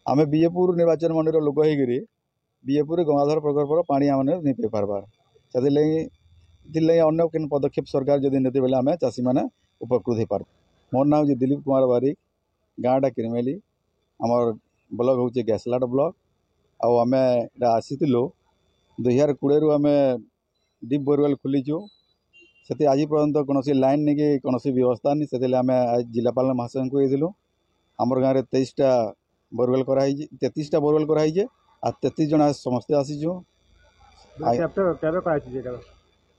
आम बीजेपुर निर्वाचन मंडल लोक होकर बीजेपुर गंगाधर प्रकल्पर पानी आम नहीं पी पार्बार से अन्य किन पदक्षेप सरकार जदि नेते बेले आम चाषी मैंने उपकृत हो पार। मोर नाम हूँ दिलीप कुमार बारिक, गाँटा किरमेली, आमर ब्लॉक हूँ गैसलाट ब्लॉक। आम आसीलु 2020 आम डीप बोरवेल खोलीचु से आज पर्यंत कौन लाइन नहीं कि कौन व्यवस्था नहीं से आम जिलापाल महाशय को ये आमर गाँव में 23टा बोरवेल कराई 33टा बोरवेल कराई आ 33 जन समस्ते आसीचु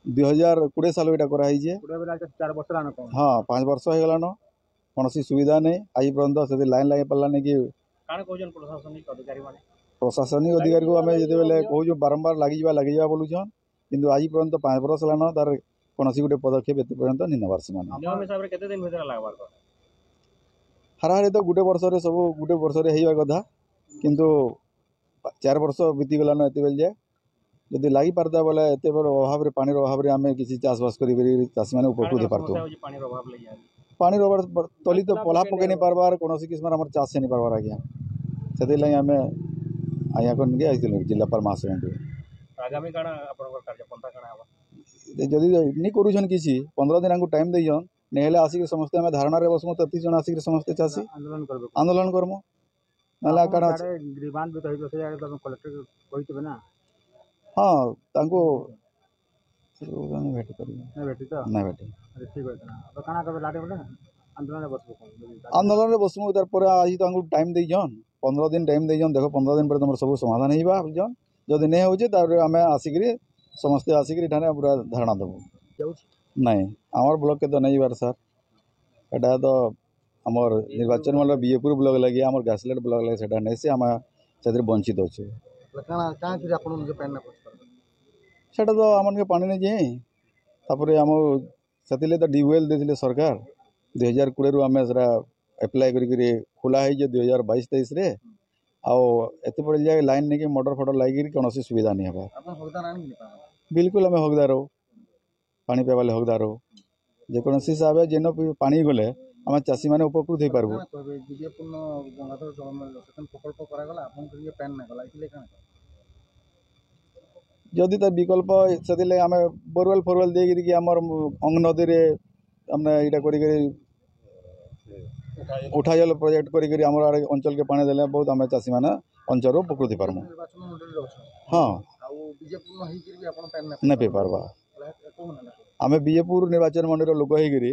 2020 साल यहाँ कराई हाँ 5 वर्ष हो गलान कौन सुविधा नहीं आज पर्यंत से लाइन लगे पारानी कि प्रशासनिक अधिकारी को आम जो कहूँ बारंबार लगी जा बोलुन कि आज पर्यंत 5 वर्ष लान तार कौन गोटे पदक्षेप ये पर्यंत नहीं नबार से हाराहारी तो गोटे वर्ष सब गोटे वर्ष कथा किंतु 4 वर्ष बीती गलान एत बेल जाए जदि लगी पारता बोले एत अभाव पानी अभाव आम किसी चाषबास कर चाषी मैंने उपकृत हो पार्थ पानी अभाव तली तो पला पकई नहीं पार्बार कौन किस्म आम चाष नहीं पार्बार आज्ञा से आम आज्ञा कर जिलापाल महाशय जदि नहीं करूछन किसी 15 दिन टाइम देन नहीं आसिक समस्ते आम धारणा बसमु 33 जन आसिक समस्ते चाषी आंदोलन करमु हाँ आंदोलन बसमु तार आज तो टाइम देन 15 दिन टाइम देन देख 15 दिन पर तुम सब समाधान हो जदि नहीं हो आम आसिक समस्ते आसिक पूरा धारणा देवु नहीं आमर ब्लॉक के तो नहीं बार सर एटा तो आमर निर्वाचन मंडल बीजेपुर ब्लॉक लगे आमर गैसलेट ब्लॉक लगे सेटा नहीं से आम से वंचित अच्छे सेटा तो आम पानी नहीं जाए तापर आम से तो डीवेल देते सरकार 2020 आम से एप्लाय कर खोला है 2022-23 रे आत पड़े जाए लाइन नहीं कि मोटर फटर लगे कौन सुविधा नहीं है बिल्कुल आम हकदार हो पानी पाइबा हकदार हो जेकोसी हिसाब से जेन पानी गले आम चाषी मैंने उपकृत हो पार्बू जदि तो विकल्प से आम बोरवेल फोरवेल देकर आम अंग नदी में उठा जल प्रोजेक्ट कर अंचल के पानी देले बहुत आम चाषी मैंने अंचल उपकृत हो पार्बू हाँ नहीं पी पार्बा आम बीजेपुर निर्वाचन मंडल लोक होकर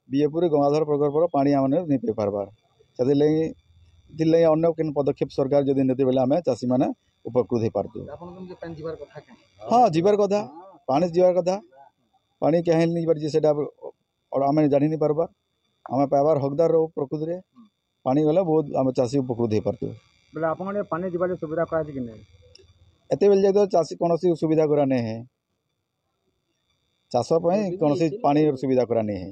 बीजेपुर गंगाधर प्रकल्पर पानी आम नहीं पी पार्बार से अन्य किन पदक्षेप सरकार जदि नेते बेले आम चाषी मैंने उपकृत हो पार्थ हाँ जीवार कथा पानी जीवार कथा पानी कहीं नहीं पार्टी से आम जानी नहीं पार्बा आम पाइबार हकदार रहो प्रकृति में पानी गले बहुत आम चाषी उपकृत हो पार्थ पानी जीवार सुविधा एत बेल जाए तो चाषी कौन सुविधा करा नहीं है चाष कौन पानी सुविधा करा नहीं है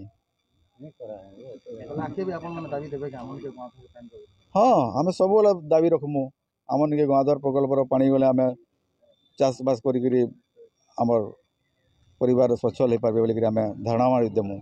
हाँ आम सब दाबी रखमु आम निके गंगाधर प्रकल्पर पानी गले आम चाषबास कर परिवार स्वच्छ हो पारे बोलिक आम धारणा देमु।